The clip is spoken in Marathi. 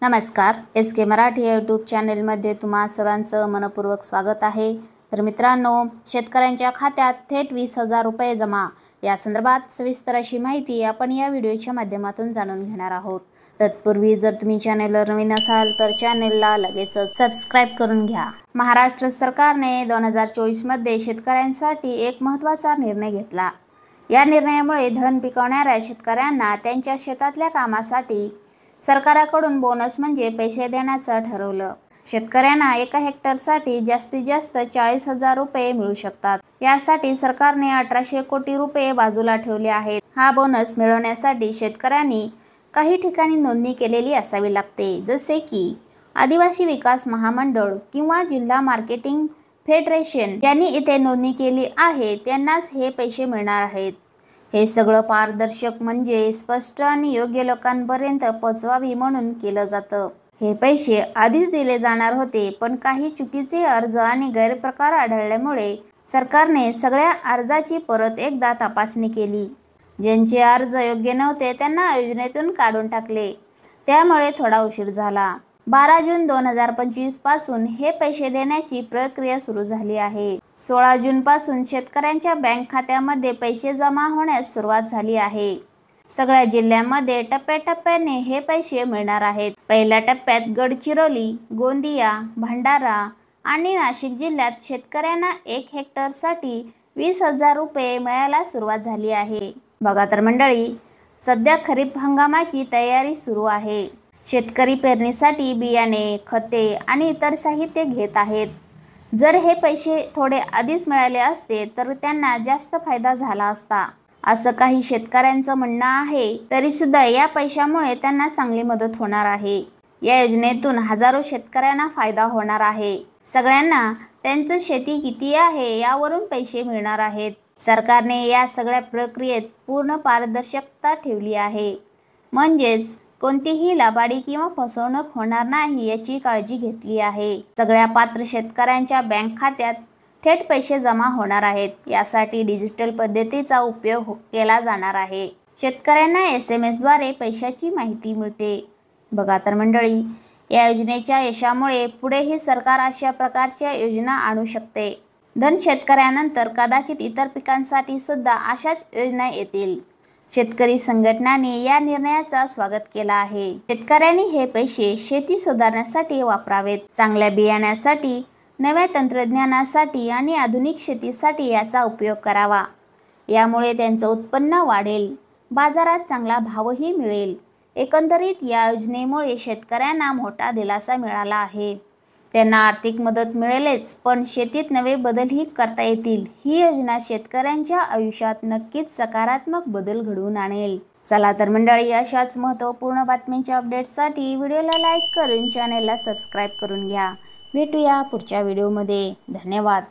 नमस्कार, एस के मराठी या यूट्यूब चॅनेलमध्ये तुम्हा सर्वांचं मनपूर्वक स्वागत आहे। तर मित्रांनो, शेतकऱ्यांच्या खात्यात थेट 20,000 रुपये जमा या संदर्भात सविस्तर अशी माहिती आपण या व्हिडिओच्या माध्यमातून जाणून घेणार आहोत। तत्पूर्वी जर तुम्ही चॅनेलवर नवीन असाल तर चॅनेलला लगेच सबस्क्राइब करून घ्या। महाराष्ट्र सरकारने 2024 मध्ये शेतकऱ्यांसाठी एक महत्त्वाचा निर्णय घेतला। या निर्णयामुळे धन पिकवणाऱ्या शेतकऱ्यांना त्यांच्या शेतातल्या कामासाठी सरकारकडून बोनस म्हणजे पैसे देण्याचं ठरवलं। शेतकऱ्यांना 1 हेक्टरसाठी जास्तीत जास्त 40,000 रुपये मिळू शकतात। यासाठी सरकारने 1800 कोटी रुपये बाजूला ठेवले आहेत। हा बोनस मिळवण्यासाठी शेतकऱ्यांनी काही ठिकाणी नोंदणी केलेली असावी लागते, जसे की आदिवासी विकास महामंडळ किंवा जिल्हा मार्केटिंग फेडरेशन। ज्यांनी इथे नोंदणी केली आहे त्यांनाच हे पैसे मिळणार आहेत। हे सगळं पारदर्शक म्हणजे स्पष्ट आणि योग्य लोकांपर्यंत पोहोचवावी म्हणून केलं जातं। हे पैसे आधीच दिले जाणार होते, पण काही चुकीचे अर्ज आणि गैरप्रकार आढळल्यामुळे सरकारने सगळ्या अर्जाची परत एकदा तपासणी केली। ज्यांचे अर्ज योग्य नव्हते त्यांना योजनेतून काढून टाकले, त्यामुळे थोडा उशीर झाला। 12 जून 2025 पासून हे पैसे देण्याची प्रक्रिया सुरू झाली आहे। 16 जून पासून शेतकऱ्यांच्या बँक खात्यामध्ये पैसे जमा होण्यास सुरुवात झाली आहे। सगळ्या जिल्ह्यांमध्ये टप्प्याटप्प्याने हे पैसे मिळणार आहेत। पहिल्या टप्प्यात गडचिरोली, गोंदिया, भंडारा आणि नाशिक जिल्ह्यात शेतकऱ्यांना 1 हेक्टरसाठी 20,000 रुपये मिळायला सुरुवात झाली आहे। बघा तर मंडळी, सध्या खरीप हंगामाची तयारी सुरू आहे। शेतकरी पेरणीसाठी बियाणे, खते आणि इतर साहित्य घेत आहेत। जर हे पैसे थोडे आधीच मिळाले असते तर त्यांना जास्त फायदा झाला असता, असं काही शेतकऱ्यांचं म्हणणं आहे। तरी सुद्धा या पैशामुळे त्यांना चांगली मदत होणार आहे। या योजनेतून हजारो शेतकऱ्यांना फायदा होणार आहे। सगळ्यांना त्यांचं शेती किती आहे यावरून पैसे मिळणार आहेत। सरकारने या सगळ्या प्रक्रियेत पूर्ण पारदर्शकता ठेवली आहे, म्हणजेच कोणतीही लबाडी किंवा फसवणूक होणार नाही याची काळजी घेतली आहे। सगळ्या पात्र शेतकऱ्यांच्या बँक खात्यात थेट पैसे जमा होणार आहेत। यासाठी डिजिटल पद्धतीचा उपयोग केला जाणार आहे। शेतकऱ्यांना SMS द्वारे पैशाची माहिती मिळते। बघा तर मंडळी, या योजनेच्या यशामुळे पुढेही सरकार अशा प्रकारच्या योजना आणू शकते। धन शेतकऱ्यानंतर कदाचित इतर पिकांसाठी सुद्धा अशाच योजना येतील। शेतकरी संघटनांनी या निर्णयाचा स्वागत केला आहे। शेतकऱ्यांनी हे पैसे शेती सुधारण्यासाठी वापरावेत, चांगल्या बियाण्यासाठी, नव्या तंत्रज्ञानासाठी आणि आधुनिक शेतीसाठी याचा उपयोग करावा। यामुळे त्यांचं उत्पन्न वाढेल, बाजारात चांगला भावही मिळेल। एकंदरीत या योजनेमुळे शेतकऱ्यांना मोठा दिलासा मिळाला आहे। त्यांना आर्थिक मदत मिळेलच, पण शेतीत नवे बदलही करता येतील। ही योजना शेतकऱ्यांच्या आयुष्यात नक्कीच सकारात्मक बदल घडवून आणेल। चला तर मंडळी, अशाच महत्त्वपूर्ण बातम्यांच्या अपडेट्ससाठी व्हिडिओला लाईक करून चॅनेलला सबस्क्राइब करून घ्या। भेटूया पुढच्या व्हिडिओमध्ये। धन्यवाद।